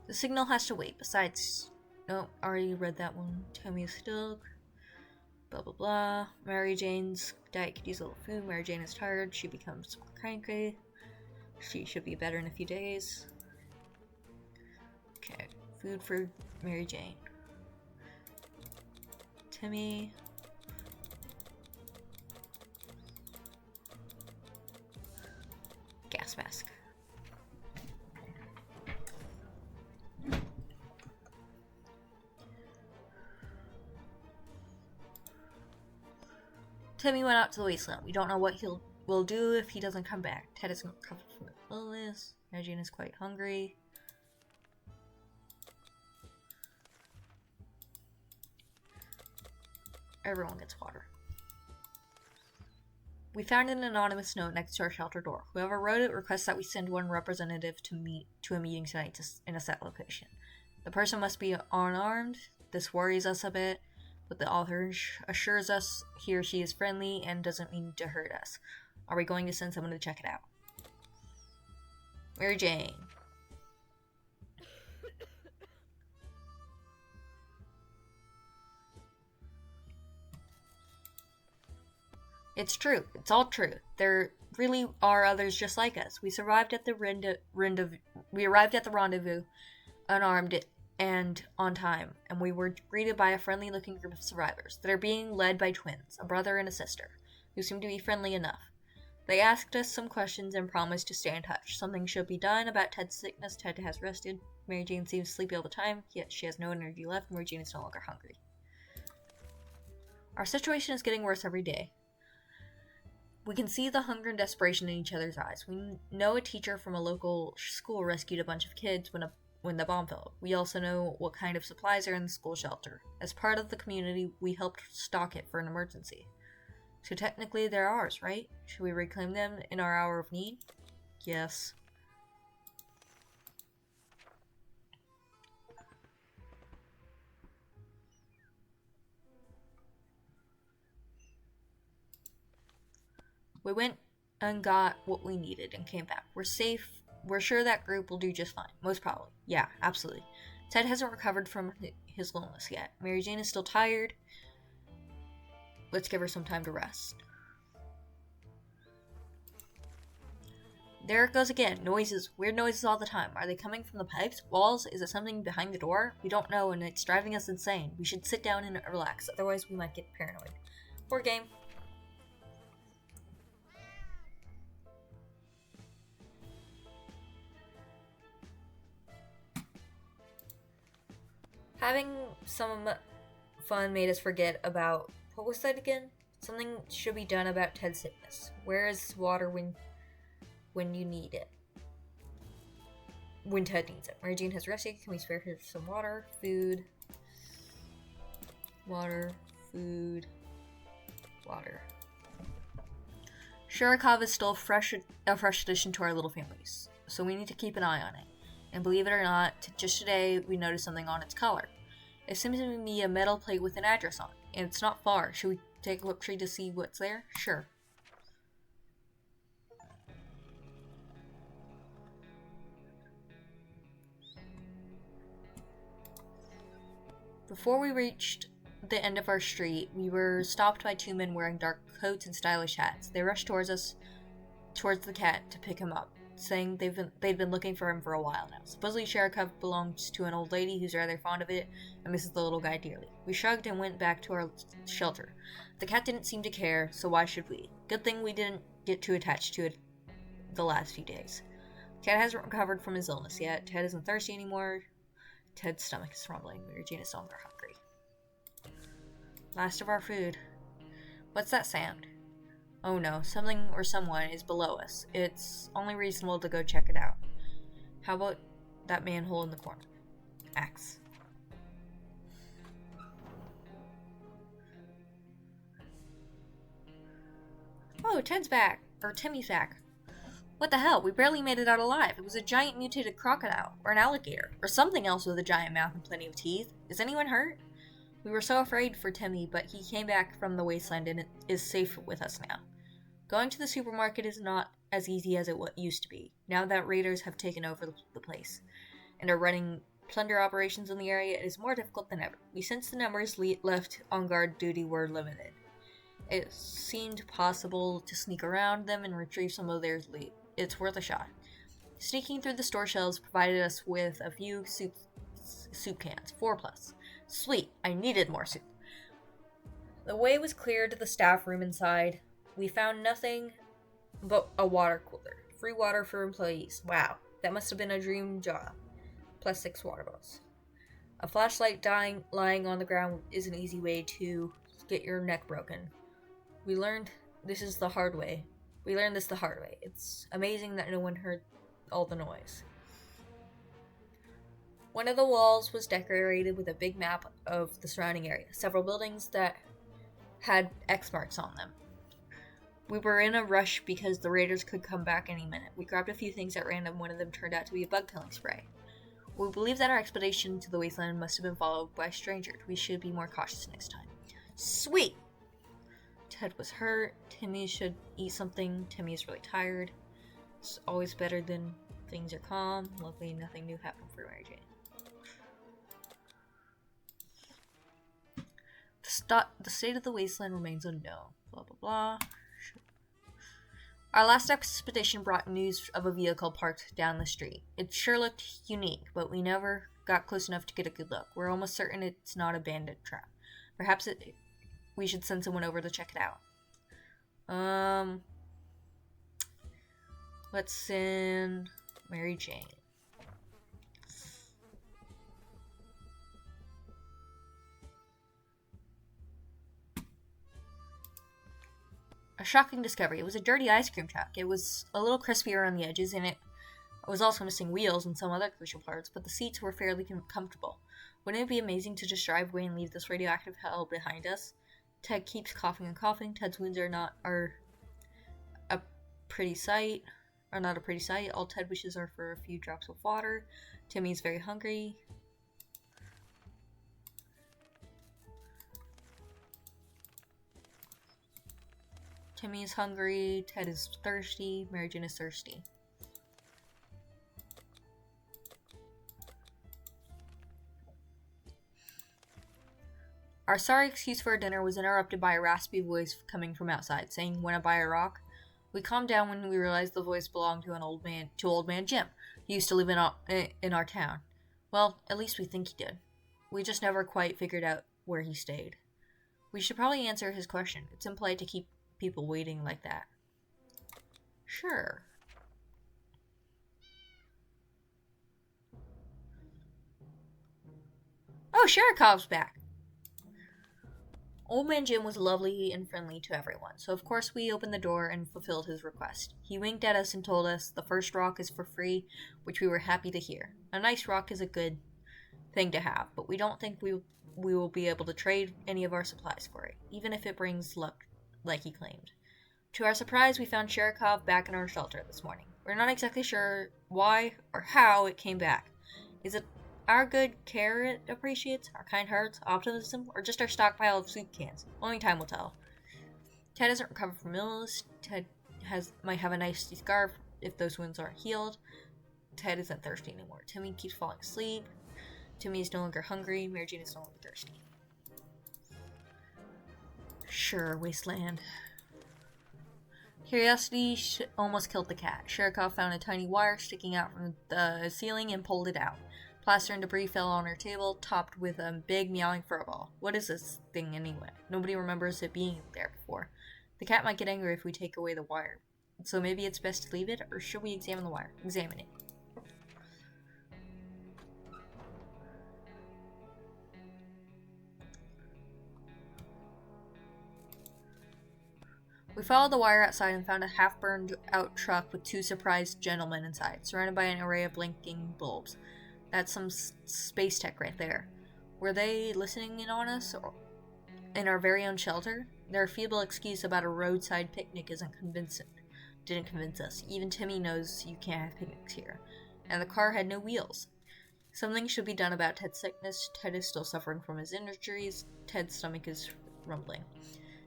The signal has to wait. Besides, no, already read that one. Tommy is still. Blah blah blah. Mary Jane's diet could use a little food. Mary Jane is tired. She becomes cranky. She should be better in a few days. Okay, food for Mary Jane. Timmy. Gas mask. Timmy went out to the wasteland. We don't know what will do if he doesn't come back. Ted is recovered from the illness. Mary Jane is quite hungry. Everyone gets water. We found an anonymous note next to our shelter door. Whoever wrote it requests that we send one representative to a meeting tonight in a set location. The person must be unarmed. This worries us a bit, but the author assures us he or she is friendly and doesn't mean to hurt us. Are we going to send someone to check it out? Mary Jane. It's true. It's all true. There really are others just like us. We arrived at the rendezvous unarmed and on time, and we were greeted by a friendly-looking group of survivors that are being led by twins, a brother and a sister, who seem to be friendly enough. They asked us some questions and promised to stay in touch. Something should be done about Ted's sickness. Ted has rested. Mary Jane seems sleepy all the time, yet she has no energy left. Mary Jane is no longer hungry. Our situation is getting worse every day. We can see the hunger and desperation in each other's eyes. We know a teacher from a local school rescued a bunch of kids when the bomb fell. We also know what kind of supplies are in the school shelter. As part of the community, we helped stock it for an emergency. So technically they're ours, right? Should we reclaim them in our hour of need? Yes. We went and got what we needed and came back. We're safe. We're sure that group will do just fine. Most probably. Yeah, absolutely. Ted hasn't recovered from his illness yet. Mary Jane is still tired. Let's give her some time to rest. There it goes again. Noises. Weird noises all the time. Are they coming from the pipes? Walls? Is it something behind the door? We don't know, and it's driving us insane. We should sit down and relax. Otherwise, we might get paranoid. Poor game. Having some fun made us forget about, what was that again? Something should be done about Ted's sickness. Where is water when you need it? When Ted needs it. Mary Jane has rested. Can we spare her some water? Food. Water. Food. Water. Shurikov is still a fresh addition to our little families, so we need to keep an eye on it. And believe it or not, just today we noticed something on its collar. It seems to be a metal plate with an address on it, and it's not far. Should we take a look to see what's there? Sure. Before we reached the end of our street, we were stopped by two men wearing dark coats and stylish hats. They rushed towards the cat to pick him up, saying they'd been looking for him for a while now. Supposedly Shurikov belongs to an old lady who's rather fond of it and misses the little guy dearly. We shrugged and went back to our shelter. The cat didn't seem to care, so why should we? Good thing we didn't get too attached to it the last few days. Ted hasn't recovered from his illness yet. Ted isn't thirsty anymore. Ted's stomach is rumbling. Mary Jane is no longer hungry. Last of our food. What's that sound? Oh no, something or someone is below us. It's only reasonable to go check it out. How about that manhole in the corner? Axe. Oh, Ted's back. Or Timmy's back. What the hell? We barely made it out alive. It was a giant mutated crocodile. Or an alligator. Or something else with a giant mouth and plenty of teeth. Is anyone hurt? We were so afraid for Timmy, but he came back from the wasteland and is safe with us now. Going to the supermarket is not as easy as it used to be, now that raiders have taken over the place and are running plunder operations in the area. It is more difficult than ever. We sensed the numbers left on guard duty were limited. It seemed possible to sneak around them and retrieve some of their loot. It's worth a shot. Sneaking through the store shelves provided us with a few soup cans, 4+. Sweet, I needed more soup. The way was clear to the staff room inside. We found nothing but a water cooler. Free water for employees. Wow, that must have been a dream job. Plus 6 water bottles. A flashlight lying on the ground is an easy way to get your neck broken. We learned this the hard way. It's amazing that no one heard all the noise. One of the walls was decorated with a big map of the surrounding area. Several buildings that had X marks on them. We were in a rush because the raiders could come back any minute. We grabbed a few things at random. One of them turned out to be a bug-killing spray. We believe that our expedition to the wasteland must have been followed by strangers. We should be more cautious next time. Sweet! Ted was hurt. Timmy should eat something. Timmy is really tired. It's always better than things are calm. Luckily, nothing new happened for Mary Jane. The state of the wasteland remains unknown. Blah, blah, blah. Our last expedition brought news of a vehicle parked down the street. It sure looked unique, but we never got close enough to get a good look. We're almost certain it's not a bandit trap. Perhaps we should send someone over to check it out. Let's send Mary Jane. A shocking discovery. It was a dirty ice cream truck. It was a little crispy around the edges, and it was also missing wheels and some other crucial parts, but the seats were fairly comfortable. Wouldn't it be amazing to just drive away and leave this radioactive hell behind us? Ted keeps coughing and coughing. Ted's wounds are not a pretty sight. All Ted wishes are for a few drops of water. Timmy's very hungry. Timmy is hungry, Ted is thirsty, Mary Jane is thirsty. Our sorry excuse for our dinner was interrupted by a raspy voice coming from outside, saying, "Wanna buy a rock?" We calmed down when we realized the voice belonged to old man Jim. He used to live in our town. Well, at least we think he did. We just never quite figured out where he stayed. We should probably answer his question. It's impolite to keep people waiting like that. Sure. Oh, Sherikov's back. Old Man Jim was lovely and friendly to everyone, so of course we opened the door and fulfilled his request. He winked at us and told us the first rock is for free, which we were happy to hear. A nice rock is a good thing to have, but we don't think we will be able to trade any of our supplies for it, even if it brings luck like he claimed. To our surprise, we found Sherikov back in our shelter this morning. We're not exactly sure why or how it came back. Is it our good care it appreciates, our kind hearts, optimism, or just our stockpile of soup cans? Only time will tell. Ted hasn't recovered from illness. Ted might have a nice scar if those wounds aren't healed. Ted isn't thirsty anymore. Timmy keeps falling asleep. Timmy is no longer hungry. Mary Jane is no longer thirsty. Sure, wasteland. Curiosity almost killed the cat. Sherikov found a tiny wire sticking out from the ceiling and pulled it out. Plaster and debris fell on our table, topped with a big meowing furball. What is this thing anyway? Nobody remembers it being there before. The cat might get angry if we take away the wire. So maybe it's best to leave it, or should we examine the wire? Examine it. We followed the wire outside and found a half-burned out truck with two surprised gentlemen inside, surrounded by an array of blinking bulbs. That's some space tech right there. Were they listening in on us, or in our very own shelter? Their feeble excuse about a roadside picnic didn't convince us. Even Timmy knows you can't have picnics here. And the car had no wheels. Something should be done about Ted's sickness. Ted is still suffering from his injuries. Ted's stomach is rumbling.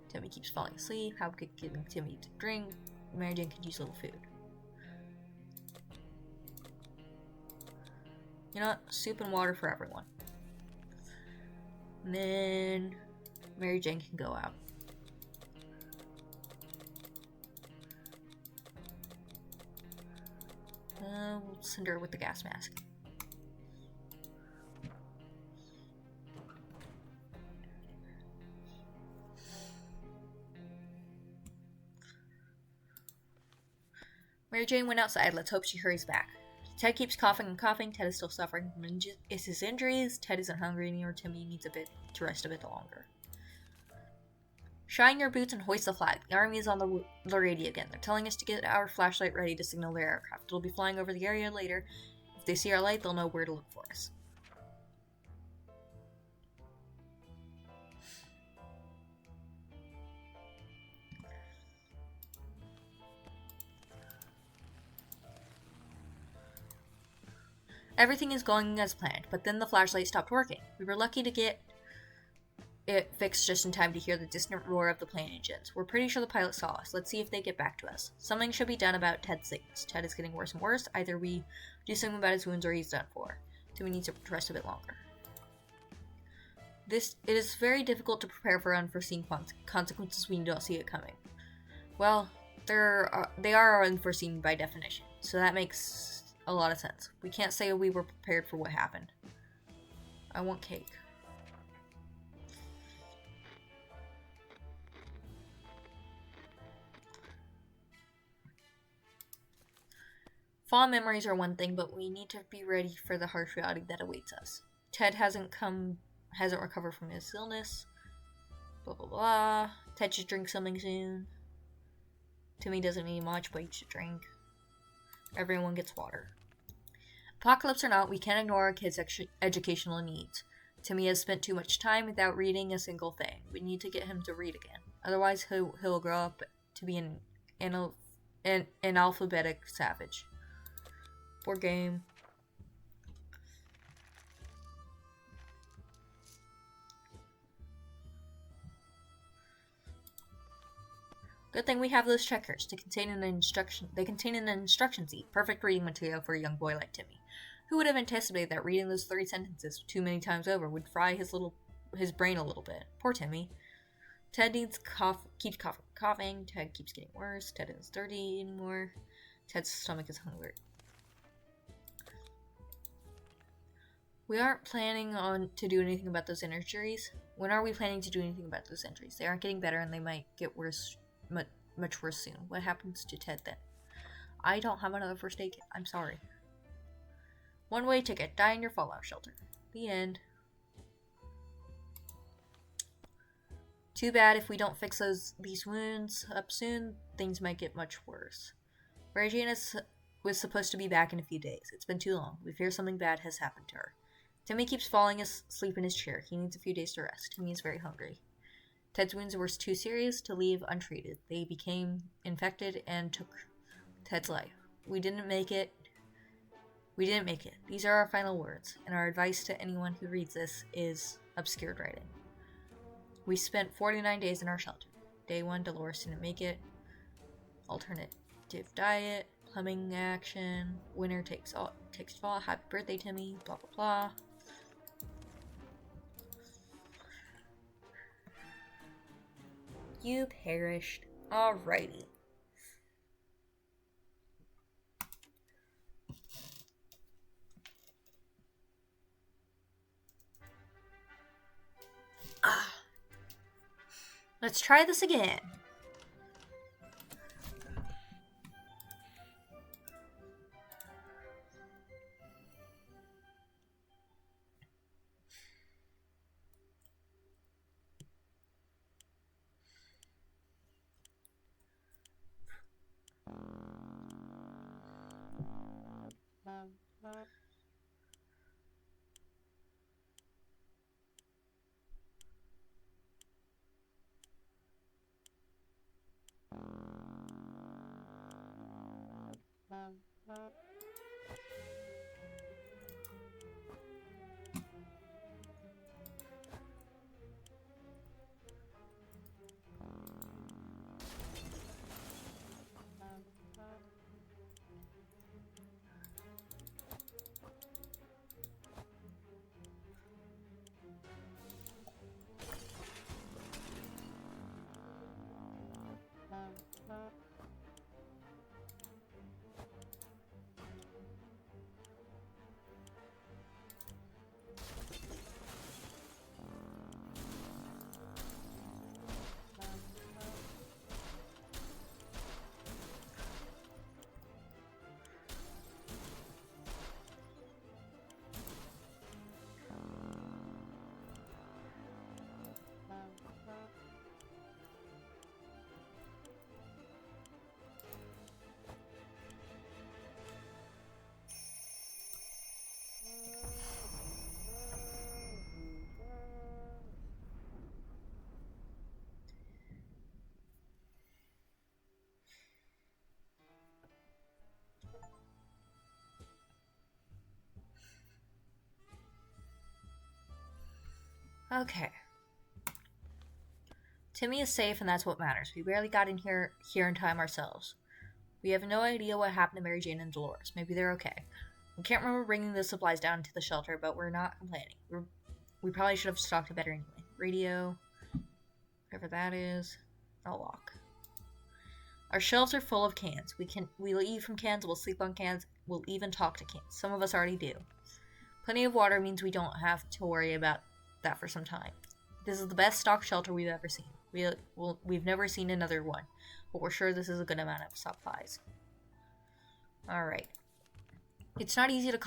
Timmy keeps falling asleep. How could giving Timmy to drink? Mary Jane could use a little food. You know what? Soup and water for everyone. And then Mary Jane can go out. We'll send her with the gas mask. Mary Jane went outside. Let's hope she hurries back. Ted keeps coughing and coughing. Ted is still suffering from his injuries. Ted isn't hungry anymore. Timmy needs to rest a bit longer. Shine your boots and hoist the flag. The army is on the radio again. They're telling us to get our flashlight ready to signal their aircraft. It'll be flying over the area later. If they see our light, they'll know where to look for us. Everything is going as planned, but then the flashlight stopped working. We were lucky to get it fixed just in time to hear the distant roar of the plane engines. We're pretty sure the pilot saw us. Let's see if they get back to us. Something should be done about Ted's sickness. Ted is getting worse and worse. Either we do something about his wounds or he's done for. Timmy needs to rest a bit longer. It is very difficult to prepare for unforeseen consequences when you don't see it coming. Well, they are unforeseen by definition, so that makes a lot of sense. We can't say we were prepared for what happened. I want cake. Fond memories are one thing, but we need to be ready for the harsh reality that awaits us. Ted hasn't recovered from his illness. Blah blah blah. Ted should drink something soon. Timmy doesn't need much, but he should drink. Everyone gets water. Apocalypse or not, we can't ignore our kids' educational needs. Timmy has spent too much time without reading a single thing. We need to get him to read again. Otherwise, he'll grow up to be an alphabetic savage. Board game. Good thing we have those checkers to contain an instruction. They contain an instruction sheet, perfect reading material for a young boy like Timmy. Who would have anticipated that reading those 3 sentences too many times over would fry his brain a little bit? Poor Timmy. Ted keeps coughing. Ted keeps getting worse. Ted isn't dirty anymore. Ted's stomach is hungry. We aren't planning to do anything about those injuries. When are we planning to do anything about those injuries? They aren't getting better and they might get worse, much worse soon. What happens to Ted then? I don't have another first aid kit. I'm sorry. One-way ticket. Die in your fallout shelter. The end. Too bad if we don't fix these wounds up soon, things might get much worse. Regina was supposed to be back in a few days. It's been too long. We fear something bad has happened to her. Timmy keeps falling asleep in his chair. He needs a few days to rest. Timmy is very hungry. Ted's wounds were too serious to leave untreated. They became infected and took Ted's life. We didn't make it. These are our final words, and our advice to anyone who reads this is obscured writing. We spent 49 days in our shelter. Day 1, Dolores didn't make it. Alternative diet, plumbing action, winner takes fall, happy birthday Timmy, blah blah blah. You perished. Alrighty. Let's try this again. Okay. Timmy is safe, and that's what matters. We barely got in here in time ourselves. We have no idea what happened to Mary Jane and Dolores. Maybe they're okay. We can't remember bringing the supplies down to the shelter, but we're not complaining. We probably should have stocked it better anyway. Radio, whatever that is. I'll walk. Our shelves are full of cans. We'll eat from cans, we'll sleep on cans, we'll even talk to cans. Some of us already do. Plenty of water means we don't have to worry about that for some time. This is the best stocked shelter we've ever seen. We've never seen another one, but we're sure this is a good amount of supplies. Alright. It's not easy to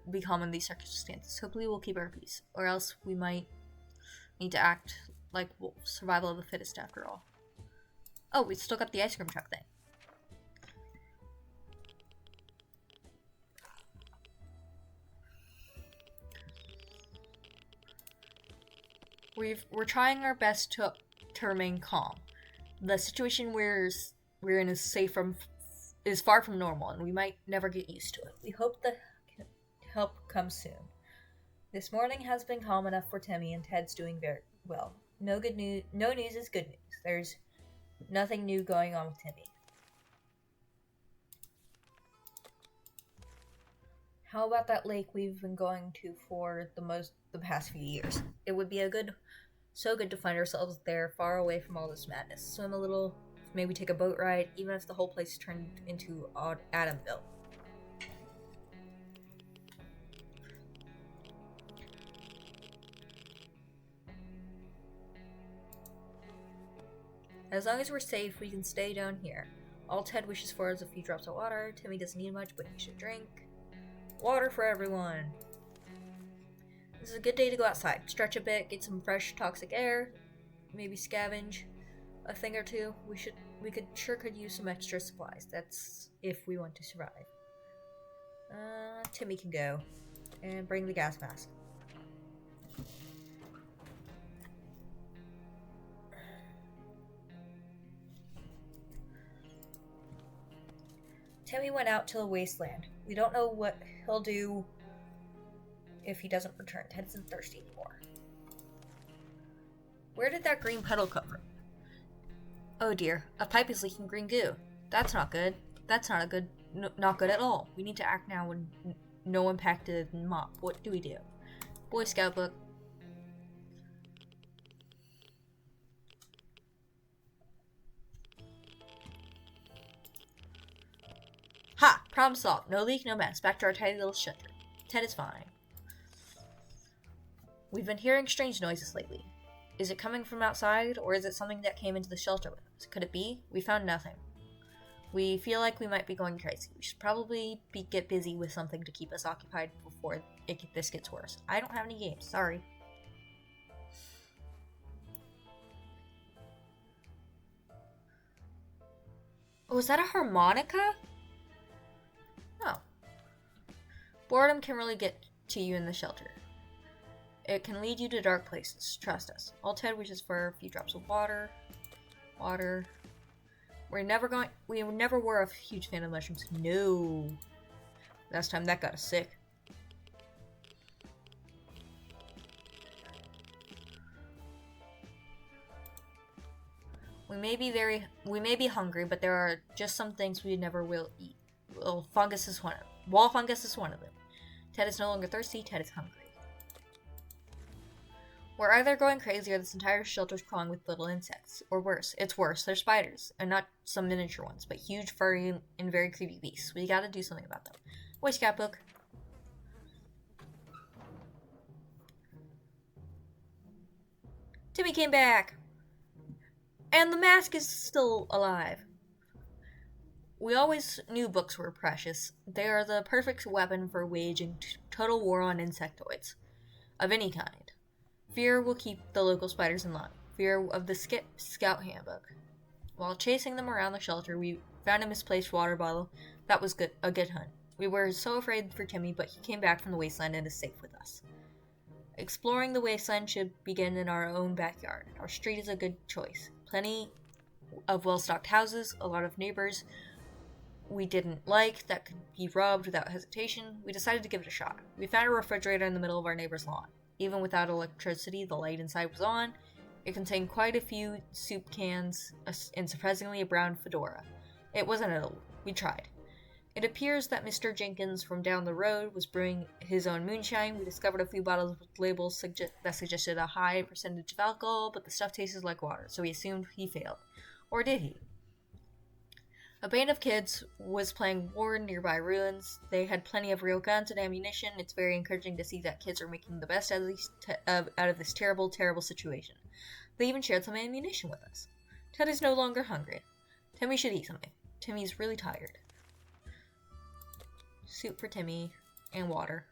be calm in these circumstances. Hopefully we'll keep our peace, or else we might need to act like survival of the fittest after all. Oh, we still got the ice cream truck thing. We're trying our best to remain calm. The situation we're in is far from normal, and we might never get used to it. We hope the help comes soon. This morning has been calm enough for Timmy, and Ted's doing very well. No news is good news. There's nothing new going on with Timmy. How about that lake we've been going to for the past few years? It would be so good to find ourselves there, far away from all this madness. Swim a little, maybe take a boat ride, even if the whole place turned into Adamville. As long as we're safe, we can stay down here. All Ted wishes for is a few drops of water. Timmy doesn't need much, but he should drink. Water for everyone. This is a good day to go outside. Stretch a bit, get some fresh toxic air, maybe scavenge a thing or two. We could use some extra supplies. That's if we want to survive. Timmy can go. And bring the gas mask. Timmy went out to the wasteland. We don't know what he'll do if he doesn't return. Ted isn't thirsty anymore. Where did that green puddle come from? Oh dear, a pipe is leaking green goo. That's not good. That's not not good at all. We need to act now when no impacted mop. What do we do? Boy Scout book. Ha! Problem solved. No leak, no mess. Back to our tiny little shelter. Ted is fine. We've been hearing strange noises lately. Is it coming from outside, or is it something that came into the shelter with us? Could it be? We found nothing. We feel like we might be going crazy. We should probably get busy with something to keep us occupied before this gets worse. I don't have any games. Sorry. Oh, is that a harmonica? Oh. Boredom can really get to you in the shelter. It can lead you to dark places. Trust us. All Ted wishes for a few drops of water. Water. We never were a huge fan of mushrooms. No. Last time that got us sick. We may be hungry, but there are just some things we never will eat. Wall fungus is one of them. Ted is no longer thirsty. Ted is hungry. We're either going crazy or this entire shelter's crawling with little insects. Or worse. It's worse. They're spiders. And not some miniature ones, but huge, furry, and very creepy beasts. We gotta do something about them. Boy Scout book. Timmy came back! And the mask is still alive. We always knew books were precious. They are the perfect weapon for waging total war on insectoids. Of any kind. Fear will keep the local spiders in line. Fear of the Scout Handbook. While chasing them around the shelter, we found a misplaced water bottle. That was a good hunt. We were so afraid for Timmy, but he came back from the wasteland and is safe with us. Exploring the wasteland should begin in our own backyard. Our street is a good choice. Plenty of well-stocked houses, a lot of neighbors we didn't like that could be robbed without hesitation. We decided to give it a shot. We found a refrigerator in the middle of our neighbor's lawn. Even without electricity, the light inside was on. It contained quite a few soup cans and surprisingly a brown fedora. It wasn't edible. We tried. It appears that Mr. Jenkins from down the road was brewing his own moonshine. We discovered a few bottles with labels that suggested a high percentage of alcohol, but the stuff tasted like water, so we assumed he failed. Or did he? A band of kids was playing war in nearby ruins. They had plenty of real guns and ammunition. It's very encouraging to see that kids are making the best out of this terrible, terrible situation. They even shared some ammunition with us. Ted is no longer hungry. Timmy should eat something. Timmy's really tired. Soup for Timmy and water.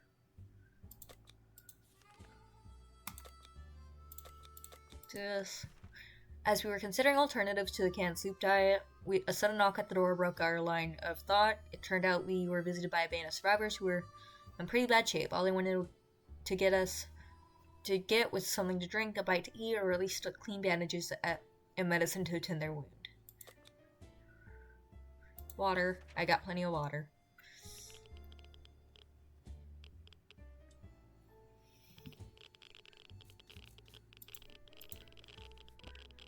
This. As we were considering alternatives to the canned soup diet, a sudden knock at the door broke our line of thought. It turned out we were visited by a band of survivors who were in pretty bad shape. All they wanted to get was something to drink, a bite to eat, or at least clean bandages and medicine to attend their wound. Water. I got plenty of water.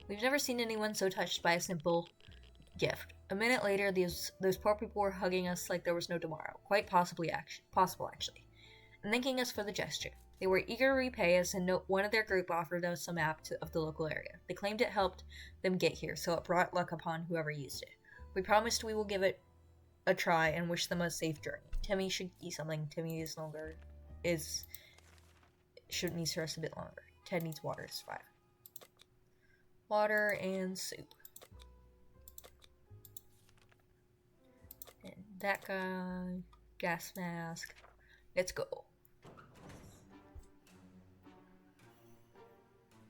We've never seen anyone so touched by a simple gift. A minute later, those poor people were hugging us like there was no tomorrow. Quite possible, actually. And thanking us for the gesture. They were eager to repay us, and one of their group offered us some map of the local area. They claimed it helped them get here, so it brought luck upon whoever used it. We promised we will give it a try and wish them a safe journey. Timmy should eat something. Timmy should need to rest a bit longer. Ted needs water to survive. Water and soup. And that guy, gas mask. Let's go.